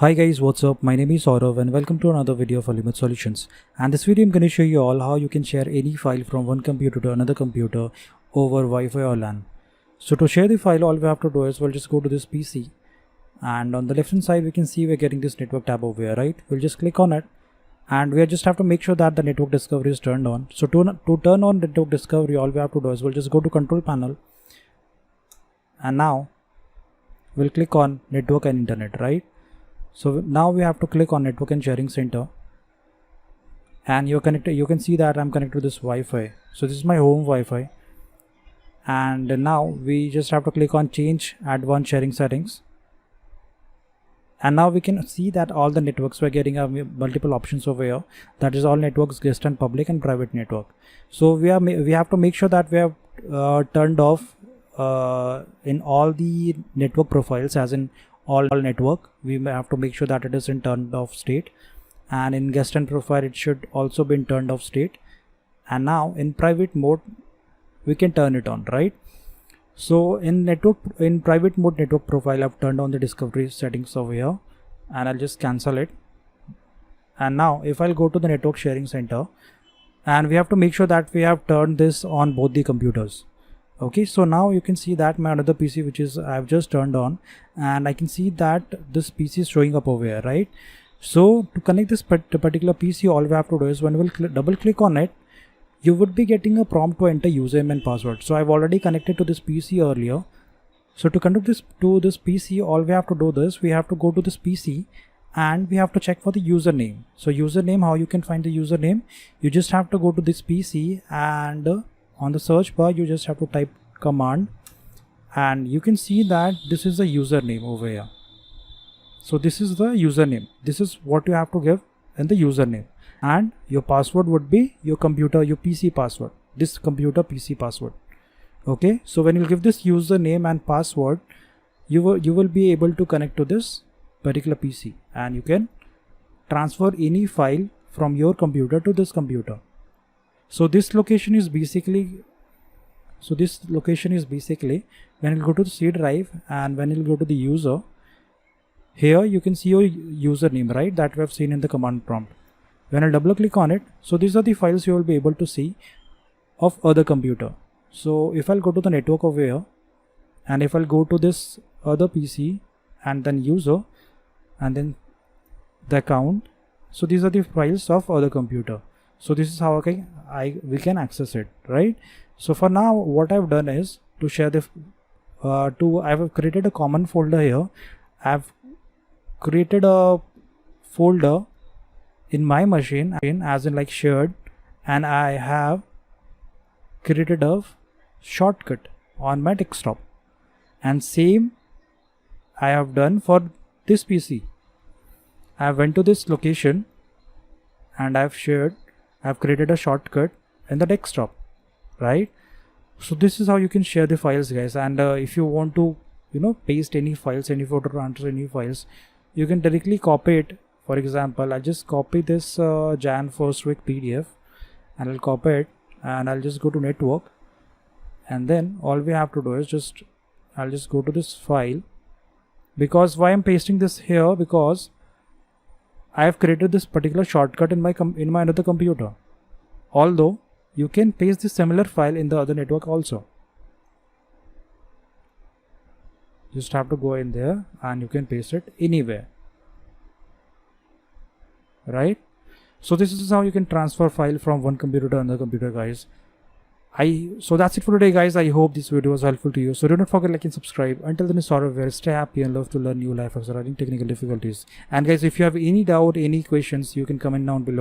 Hi guys, what's up? My name is Saurav and welcome to another video of Limit Solutions. And this video I'm going to show you all how you can share any file from one computer to another computer over Wi-Fi or LAN. So to share the file, all we have to do is we'll just go to this PC, and on the left hand side we can see we're getting this network tab over here, right? We'll just click on it and we just have to make sure that the network discovery is turned on. So to turn on network discovery, all we have to do is we'll just go to control panel, and now we'll click on network and internet, right? So now we have to click on network and sharing center, and you're connected. You can see that I'm connected to this Wi-Fi. So this is my home Wi-Fi, and now we just have to click on change advanced sharing settings, and now we can see that all the networks we're getting are multiple options over here. That is all networks, guest and public and private network. So we have to make sure that we have turned off in all the network profiles, as in all network. We may have to make sure that it is in turned off state, and in guest and profile it should also be in turned off state, and now in private mode we can turn it on, right? So in private mode network profile, I've turned on the discovery settings over here, and I'll just cancel it. And now if I'll go to the network sharing center, and we have to make sure that we have turned this on both the computers. Okay, so now you can see that my another PC, which is I've just turned on, and I can see that this PC is showing up over here, right? So to connect this particular PC, all we have to do is when we'll double click on it, you would be getting a prompt to enter username and password. So I've already connected to this PC earlier. So to connect this to this PC, all we have to do this, we have to go to this PC and we have to check for the username. So username, how you can find the username? You just have to go to this PC, and on the search bar you just have to type command, and you can see that this is the username over here. So this is the username. This is what you have to give in the username, and your password would be your PC password, this computer PC password. Okay, so when you give this username and password, you will be able to connect to this particular PC, and you can transfer any file from your computer to this computer. So this location is basically when you go to the C drive, and when you go to the user, here you can see your username, right, that we have seen in the command prompt. When I double click on it, so these are the files you will be able to see of other computer. So if I'll go to the network over here, and if I'll go to this other PC and then user and then the account, so these are the files of other computer. So this is how we can access it, right? So for now, what I've done is to share the I've created a common folder here. I've created a folder in my machine, as in like shared, and I have created a shortcut on my desktop, and same I have done for this PC. I went to this location and I've created a shortcut in the desktop, right? So this is how you can share the files, guys. And if you want to paste any files, any photo transfer, any files, you can directly copy it. For example, I'll just copy this Jan first week PDF, and I'll copy it, and I'll just go to network, and then all we have to do is I'll just go to this file. Because why I'm pasting this here, because I have created this particular shortcut in my another computer. Although you can paste this similar file in the other network also. Just have to go in there and you can paste it anywhere, right? So this is how you can transfer file from one computer to another computer, guys. So that's it for today, guys. I hope this video was helpful to you. So do not forget to like and subscribe. Until then, it's Saurav. Stay happy and love to learn new life after running technical difficulties. And guys, if you have any doubt, any questions, you can comment down below.